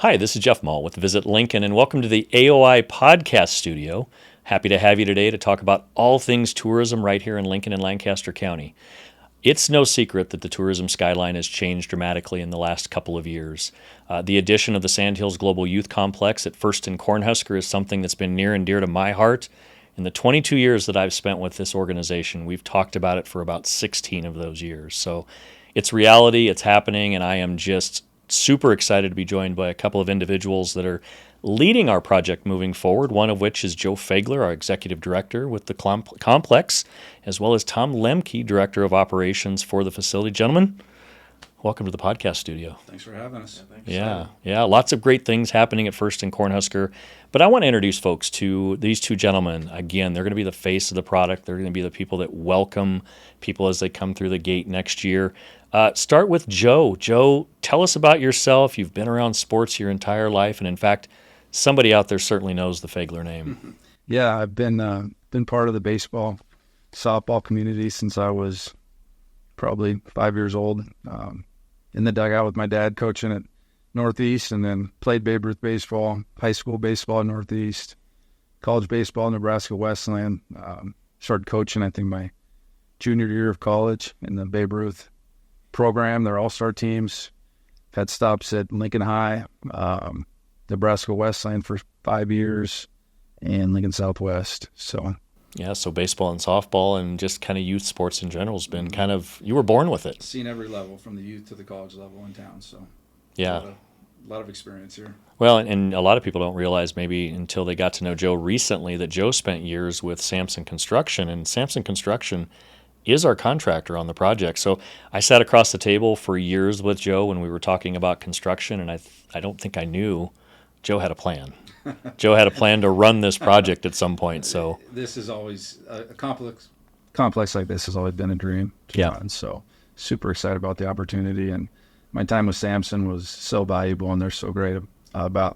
Hi, this is Jeff Maul with Visit Lincoln, and welcome to the AOI Podcast Studio. Happy to have you today to talk about all things tourism right here in Lincoln and Lancaster County. It's no secret that the tourism skyline has changed dramatically in the last couple of years. The addition of the Sandhills Global Youth Complex at First and Cornhusker is something that's been near and dear to my heart. In the 22 years that I've spent with this organization, we've talked about it for about 16 of those years. So it's reality, it's happening, and I am just super excited to be joined by a couple of individuals that are leading our project moving forward, one of which is Joe Fagler, our executive director with the complex, as well as Tom Lemke, director of operations for the facility. Gentlemen, welcome to the podcast studio. Thanks for having us. Yeah, lots of great things happening at First and Cornhusker. But I want to introduce folks to these two gentlemen. Again, they're going to be the face of the product. They're going to be the people that welcome people as they come through the gate next year. Start with Joe. Joe, tell us about yourself. You've been around sports your entire life, and in fact, somebody out there certainly knows the Fagler name. Yeah, I've been part of the baseball, softball community since I was probably 5 years old. In the dugout with my dad coaching at Northeast, and then played Babe Ruth baseball, high school baseball at Northeast, college baseball, Nebraska Westland. Started coaching, I think, my junior year of college in the Babe Ruth program. They're all-star teams. Had stops at Lincoln High, Nebraska Westland for 5 years, and Lincoln Southwest. So baseball and softball and just kind of youth sports in general has been kind of, you were born with it. Seen every level from the youth to the college level in town. So yeah, a lot of experience here. Well, and a lot of people don't realize maybe until they got to know Joe recently that Joe spent years with Sampson Construction, and Sampson Construction is our contractor on the project. So I sat across the table for years with Joe when we were talking about construction, and I don't think I knew Joe had a plan. Joe had a plan to run this project at some point. So this is always a complex like this has always been a dream to run. So super excited about the opportunity, and my time with Sampson was so valuable, and they're so great about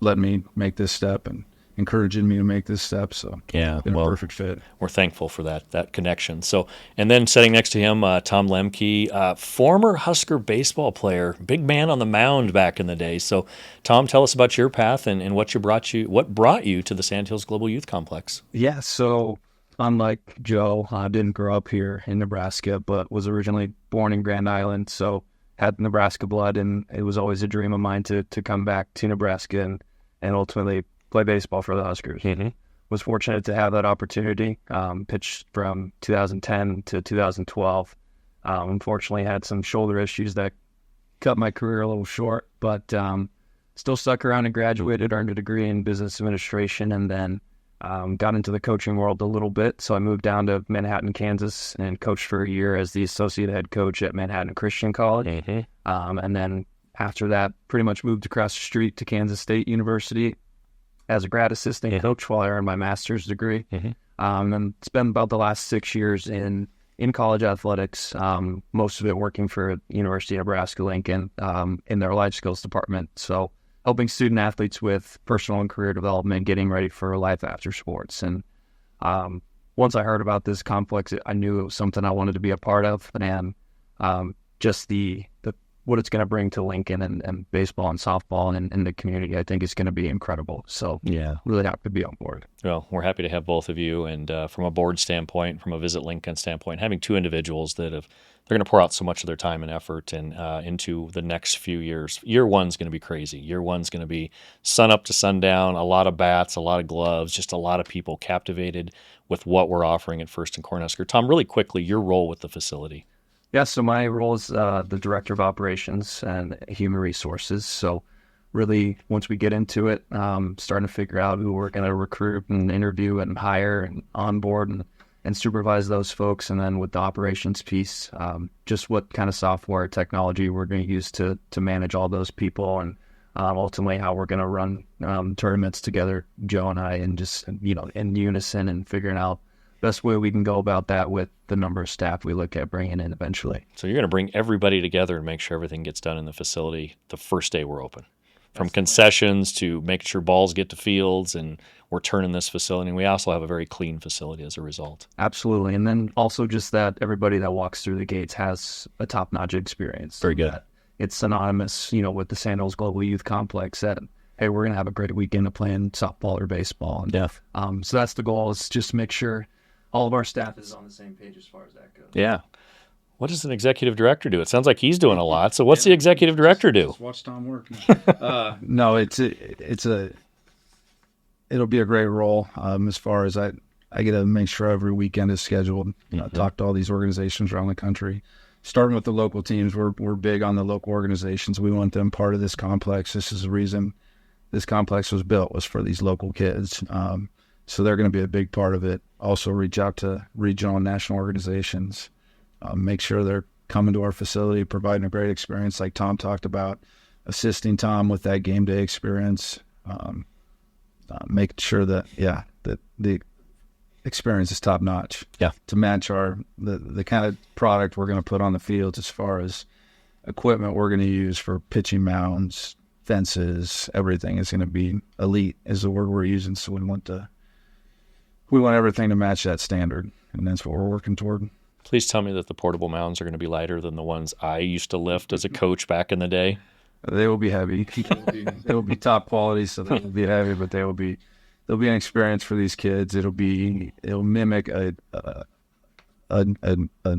letting me make this step and encouraging me to make this step. So yeah, been a perfect fit. We're thankful for that connection. So, and then sitting next to him, Tom Lemke, former Husker baseball player, big man on the mound back in the day. So, Tom, tell us about your path and what brought you to the Sandhills Global Youth Complex. Yeah, so unlike Joe, I didn't grow up here in Nebraska, but was originally born in Grand Island, so had Nebraska blood, and it was always a dream of mine to come back to Nebraska and ultimately play baseball for the Huskers. Mm-hmm. Was fortunate to have that opportunity. Pitched from 2010 to 2012. Unfortunately, had some shoulder issues that cut my career a little short, but still stuck around and graduated, earned a degree in business administration, and then got into the coaching world a little bit. So I moved down to Manhattan, Kansas, and coached for a year as the associate head coach at Manhattan Christian College. Mm-hmm. And then after that, pretty much moved across the street to Kansas State University as a grad assistant coach while I earned my master's degree. Mm-hmm. And spent about the last 6 years in college athletics, most of it working for University of Nebraska-Lincoln in their life skills department. So helping student athletes with personal and career development, getting ready for life after sports. And once I heard about this complex, I knew it was something I wanted to be a part of, and just the what it's going to bring to Lincoln and baseball and softball and the community, I think is going to be incredible. So yeah, really happy to be on board. Well, we're happy to have both of you, and from a board standpoint, from a Visit Lincoln standpoint, having two individuals that they're going to pour out so much of their time and effort and into the next few years. Year one's going to be crazy. Year one's going to be sun up to sundown, a lot of bats, a lot of gloves, just a lot of people captivated with what we're offering at First and Cornhusker. Tom, really quickly, your role with the facility. Yeah, so my role is the Director of Operations and Human Resources. So really, once we get into it, starting to figure out who we're going to recruit and interview and hire and onboard and supervise those folks. And then with the operations piece, just what kind of software technology we're going to use to manage all those people, and ultimately how we're going to run tournaments together, Joe and I, and just, in unison, and figuring out best way we can go about that with the number of staff we look at bringing in eventually. So you're going to bring everybody together and make sure everything gets done in the facility the first day we're open. From concessions to making sure balls get to fields, and we're turning this facility. And we also have a very clean facility as a result. Absolutely. And then also just that everybody that walks through the gates has a top-notch experience. Very good. it's synonymous, with the Sandhills Global Youth Complex that, hey, we're going to have a great weekend of playing softball or baseball. And, Yeah. so that's the goal, is just make sure all of our staff is on the same page as far as that goes. Yeah. What does an executive director do? It sounds like he's doing a lot. So what's the executive director do? Just watch Tom work. No, it'll be a great role. As far as I get to make sure every weekend is scheduled. Talk to all these organizations around the country, starting with the local teams. We're big on the local organizations. We want them part of this complex. This is the reason this complex was built, was for these local kids. So they're going to be a big part of it. Also reach out to regional and national organizations. Make sure they're coming to our facility, providing a great experience like Tom talked about, assisting Tom with that game day experience, making sure that the experience is top notch. Yeah. To match the kind of product we're going to put on the fields, as far as equipment we're going to use for pitching mounds, fences, everything is going to be elite, is the word we're using. So we want everything to match that standard, and that's what we're working toward. Please tell me that the portable mounds are going to be lighter than the ones I used to lift as a coach back in the day. They will be heavy. They will be top quality, so they will be heavy, but they'll be an experience for these kids. It'll mimic an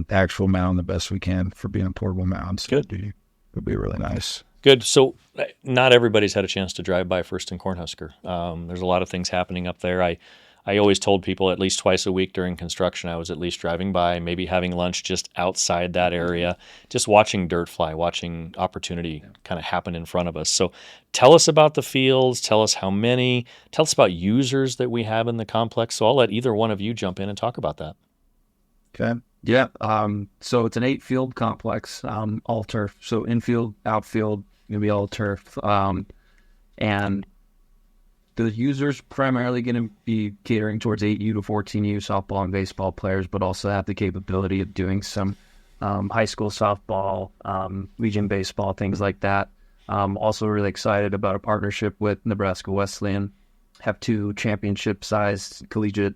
actual mound the best we can for being a portable mound. So Good. It'll be really nice. Good. So not everybody's had a chance to drive by First and Cornhusker. There's a lot of things happening up there. I always told people at least twice a week during construction, I was at least driving by, maybe having lunch just outside that area, just watching dirt fly, watching opportunity kind of happen in front of us. So tell us about the fields, tell us how many, tell us about users that we have in the complex. So I'll let either one of you jump in and talk about that. Okay. Yeah. So it's an 8-field complex, all turf. So infield, outfield, going to be all turf. And the users primarily going to be catering towards 8U to 14U softball and baseball players, but also have the capability of doing some high school softball, region baseball, things like that. Also really excited about a partnership with Nebraska Wesleyan. Have 2 championship-sized collegiate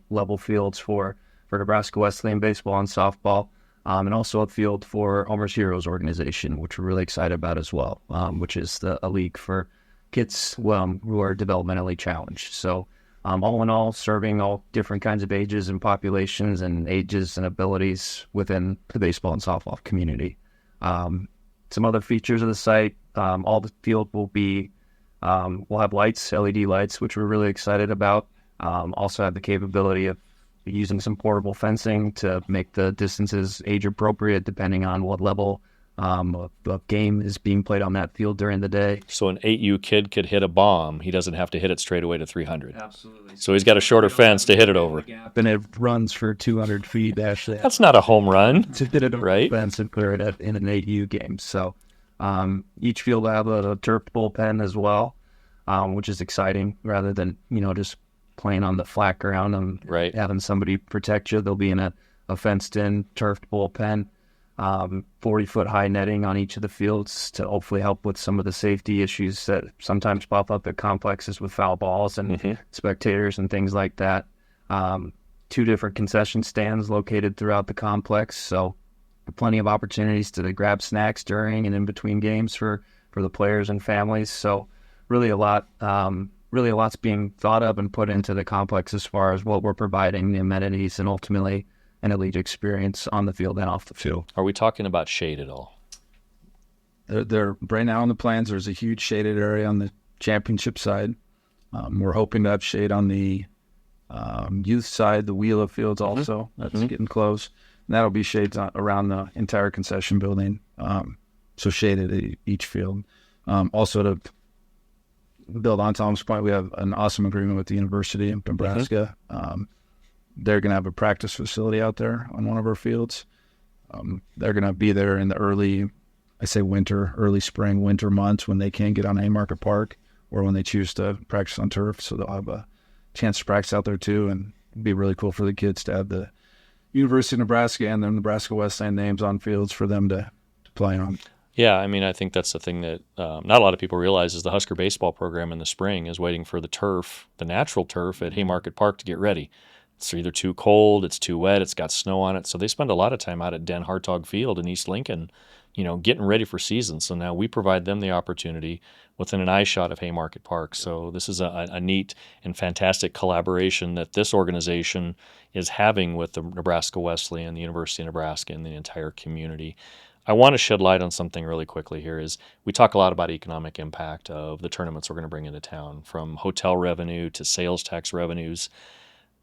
level fields for Nebraska Wesleyan baseball and softball, and also a field for Homer's Heroes organization, which we're really excited about as well, which is a league for kids who are developmentally challenged. So all in all, serving all different kinds of ages and populations and ages and abilities within the baseball and softball community. Some other features of the site, all the field will be, we'll have lights, LED lights, which we're really excited about. Also have the capability of using some portable fencing to make the distances age appropriate depending on what level of game is being played on that field during the day. So an 8U kid could hit a bomb. He doesn't have to hit it straight away to 300. Absolutely. So he's got a shorter fence to hit it over. And it runs for 200 feet, actually. That's not a home run. To hit it over right? the fence and clear it in an 8U game. So each field will have a turf bullpen as well, which is exciting rather than, just playing on the flat ground and Right. having somebody protect you. They'll be in a fenced-in turfed bullpen. 40-foot high netting on each of the fields to hopefully help with some of the safety issues that sometimes pop up at complexes with foul balls and spectators and things like that. 2 different concession stands located throughout the complex, so plenty of opportunities to grab snacks during and in between games for the players and families. So really a lot's being thought of and put into the complex as far as what we're providing, the amenities, and ultimately an elite experience on the field and off the field. Are we talking about shade at all? They're right now on the plans. There's a huge shaded area on the championship side. We're hoping to have shade on the youth side, the wheel of fields also. That's getting close. And that'll be shades around the entire concession building. So shaded at each field. Also to build on Tom's point, we have an awesome agreement with the University of Nebraska. They're going to have a practice facility out there on one of our fields. They're going to be there in the early spring, winter months when they can get on Haymarket Park or when they choose to practice on turf. So they'll have a chance to practice out there too, and it'd be really cool for the kids to have the University of Nebraska and the Nebraska Wesleyan names on fields for them to play on. Yeah, I mean, I think that's the thing that not a lot of people realize is the Husker baseball program in the spring is waiting for the turf, the natural turf at Haymarket Park to get ready. It's either too cold, it's too wet, it's got snow on it. So they spend a lot of time out at Den Hartog Field in East Lincoln getting ready for season. So now we provide them the opportunity within an eye shot of Haymarket Park. So this is a neat and fantastic collaboration that this organization is having with the Nebraska Wesleyan, the University of Nebraska, and the entire community. I want to shed light on something really quickly here. Is we talk a lot about economic impact of the tournaments we're going to bring into town, from hotel revenue to sales tax revenues.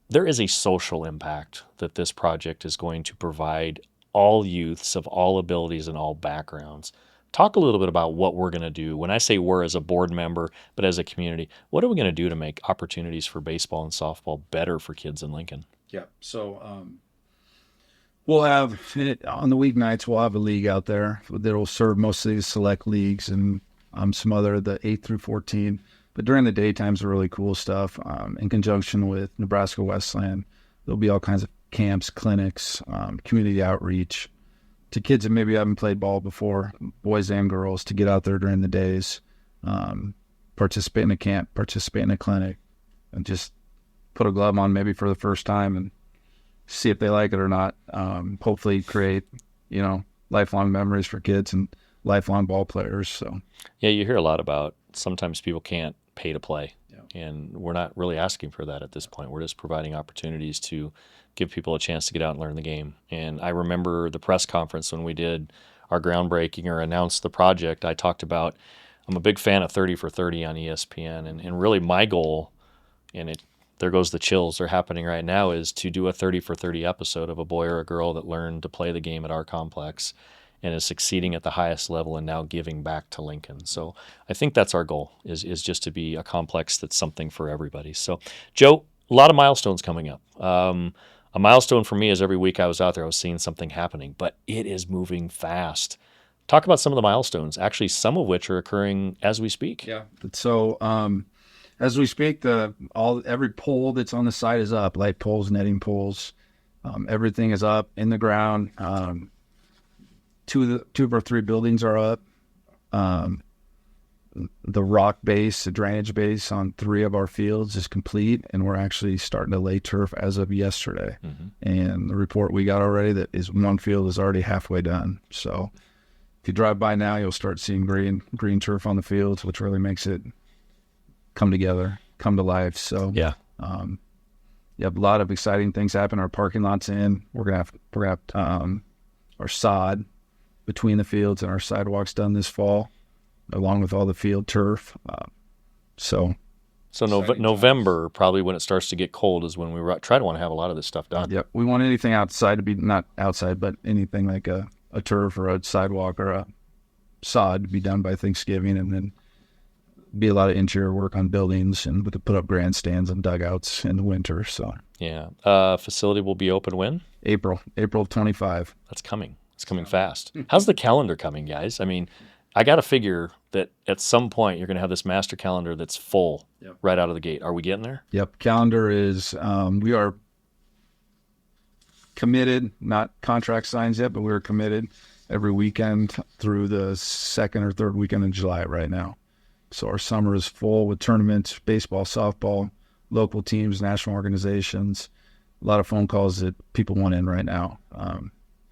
There is a social impact that this project is going to provide all youths of all abilities and all backgrounds. Talk a little bit about what we're going to do. When I say we're as a board member, but as a community, what are we going to do to make opportunities for baseball and softball better for kids in Lincoln? Yeah. So We'll have, on the weeknights, we'll have a league out there that will serve mostly the select leagues and some other, the 8 through 14. But during the daytimes, the really cool stuff, in conjunction with Nebraska Wesleyan, there'll be all kinds of camps, clinics, community outreach to kids that maybe haven't played ball before, boys and girls, to get out there during the days, participate in a camp, participate in a clinic, and just put a glove on maybe for the first time and see if they like it or not. Hopefully create, lifelong memories for kids and lifelong ball players. So yeah, you hear a lot about sometimes people can't pay to play. Yeah. And we're not really asking for that at this point. We're just providing opportunities to give people a chance to get out and learn the game. And I remember the press conference when we did our groundbreaking or announced the project. I talked about, I'm a big fan of 30 for 30 on ESPN. And really my goal, and there goes the chills, they're happening right now, is to do a 30 for 30 episode of a boy or a girl that learned to play the game at our complex and is succeeding at the highest level and now giving back to Lincoln. So I think that's our goal, is just to be a complex that's something for everybody. So, Joe, a lot of milestones coming up. A milestone for me is every week I was out there, I was seeing something happening, but it is moving fast. Talk about some of the milestones, actually some of which are occurring as we speak. yeah. So as we speak, every pole that's on the site is up, light poles, netting poles. Everything is up in the ground. Two of our 3 buildings are up. The rock base, the drainage base on 3 of our fields is complete, and we're actually starting to lay turf as of yesterday. Mm-hmm. And the report we got already that is one field is already halfway done. So if you drive by now, you'll start seeing green turf on the fields, which really makes it come together, come to life. So Yeah. You have a lot of exciting things happen. Our parking lot's in. We're gonna have our sod between the fields and our sidewalks done this fall, along with all the field turf. So November, probably when it starts to get cold, is when we try to want to have a lot of this stuff done. Yep, we want anything outside to be, not outside, but anything like a turf or a sidewalk or a sod to be done by Thanksgiving, and then be a lot of interior work on buildings and to put up grandstands and dugouts in the winter. So Yeah. Facility will be open when? April of 25. That's coming. It's coming fast. How's the calendar coming, guys? I mean, I got to figure that at some point you're going to have this master calendar that's full right out of the gate. Are we getting there? Yep. Calendar is, we are committed, not contract signs yet, but we're committed every weekend through the 2nd or 3rd weekend in July right now. So our summer is full with tournaments, baseball, softball, local teams, national organizations, a lot of phone calls that people want in right now,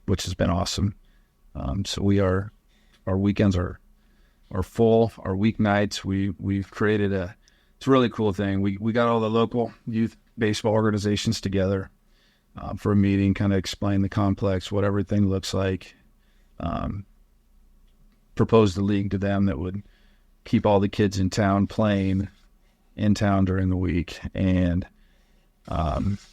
which has been awesome. So our weekends are full. Our weeknights, we've created it's a really cool thing. We got all the local youth baseball organizations together for a meeting, kind of explain the complex, what everything looks like, proposed a league to them that would keep all the kids in town playing in town during the week, and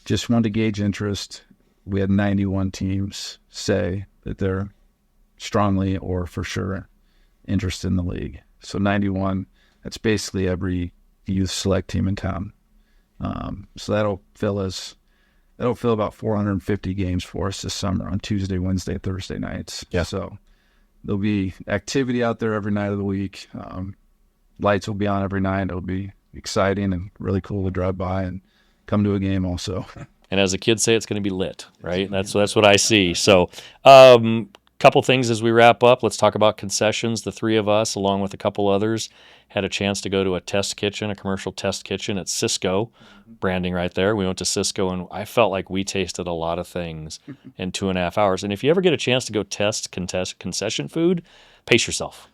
just wanted to gauge interest. We had 91 teams say that they're strongly or for sure interested in the league. So 91, that's basically every youth select team in town. So that'll fill about 450 games for us this summer on Tuesday, Wednesday, Thursday nights. Yeah. So there'll be activity out there every night of the week. Lights will be on every night. It'll be exciting and really cool to drive by and come to a game also. And as the kids say, it's going to be lit, right? That's what I see. So Couple things as we wrap up. Let's talk about concessions. The three of us, along with a couple others, had a chance to go to a commercial test kitchen at Cisco. Branding right there. We went to Cisco, and I felt like we tasted a lot of things in 2.5 hours. And if you ever get a chance to go test concession food, pace yourself.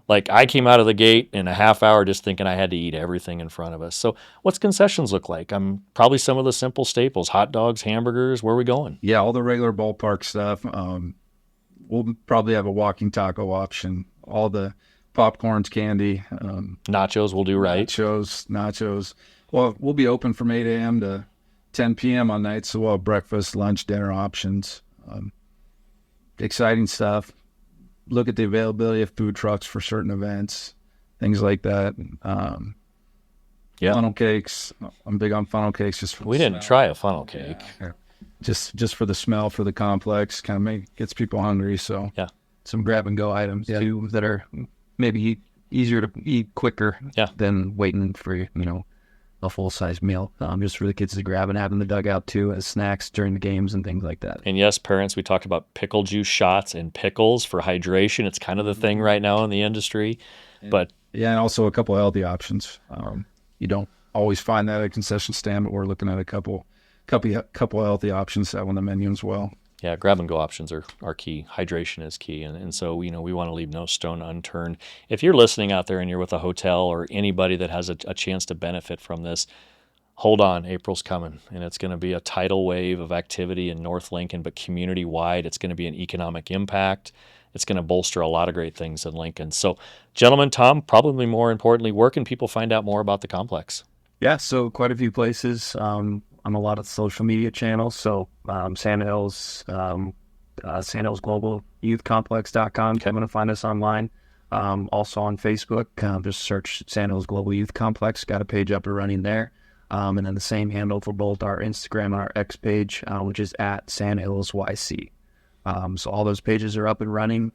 Like, I came out of the gate in a half hour just thinking I had to eat everything in front of us. So what's concessions look like? Probably some of the simple staples, hot dogs, hamburgers. Where are we going? Yeah, all the regular ballpark stuff. We'll probably have a walking taco option. All the popcorns, candy. Nachos will do right. Nachos. Well, we'll be open from 8 a.m. to 10 p.m. on nights, so we'll have breakfast, lunch, dinner options. Exciting stuff. Look at the availability of food trucks for certain events, things like that. Yeah. Funnel cakes. I'm big on funnel cakes. We didn't try a funnel cake. Yeah. Just for the smell, for the complex, kind of gets people hungry. So yeah, some grab and go items too that are maybe easier to eat quicker than waiting for a full size meal. Just for the kids to grab and have in the dugout too as snacks during the games and things like that. And yes, parents, we talked about pickle juice shots and pickles for hydration. It's kind of the thing right now in the industry, but and also a couple of healthy options. You don't always find that at a concession stand, but we're looking at a couple of healthy options on the menu as well. Yeah, grab and go options are key. Hydration is key. And so, we want to leave no stone unturned. If you're listening out there and you're with a hotel or anybody that has a chance to benefit from this, hold on, April's coming. And it's going to be a tidal wave of activity in North Lincoln, but community-wide. It's going to be an economic impact. It's going to bolster a lot of great things in Lincoln. So, gentlemen, Tom, probably more importantly, where can people find out more about the complex? Yeah, so quite a few places. On a lot of social media channels. So Sandhills Global Youth Complex.com. If you want to find us online. Also on Facebook, just search Sandhills Global Youth Complex. Got a page up and running there. And then the same handle for both our Instagram and our X page, which is at Sandhills YC. So all those pages are up and running.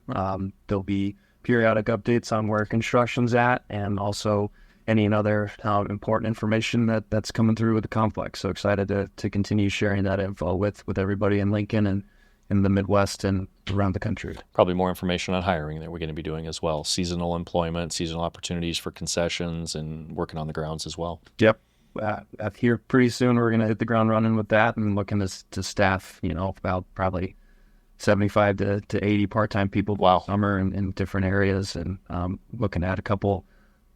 There'll be periodic updates on where construction's at, and also any and other important information that's coming through with the complex. So excited to continue sharing that info with everybody in Lincoln and in the Midwest and around the country. Probably more information on hiring that we're going to be doing as well. Seasonal employment, seasonal opportunities for concessions, and working on the grounds as well. Yep. Here pretty soon we're going to hit the ground running with that and looking to staff, about probably 75 to 80 part-time people this summer in different areas, and looking at a couple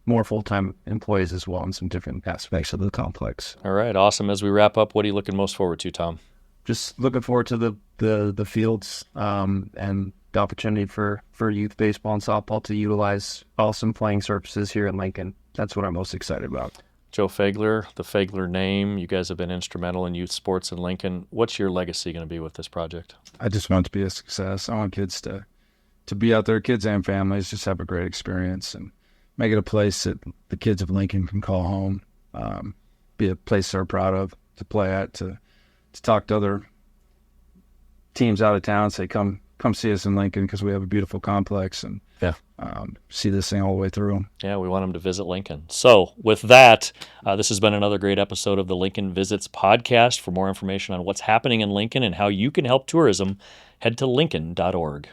more full-time employees as well in some different aspects of the complex. All right, awesome. As we wrap up, what are you looking most forward to, Tom? Just looking forward to the fields and the opportunity for youth baseball and softball to utilize awesome playing surfaces here in Lincoln. That's what I'm most excited about. Joe Fagler, the Fagler name, you guys have been instrumental in youth sports in Lincoln. What's your legacy going to be with this project? I just want it to be a success. I want kids to be out there, kids and families, just have a great experience and make it a place that the kids of Lincoln can call home, be a place they're proud of to play at, to talk to other teams out of town, say, come see us in Lincoln because we have a beautiful complex, and see this thing all the way through. Yeah, we want them to visit Lincoln. So with that, this has been another great episode of the Lincoln Visits podcast. For more information on what's happening in Lincoln and how you can help tourism, head to lincoln.org.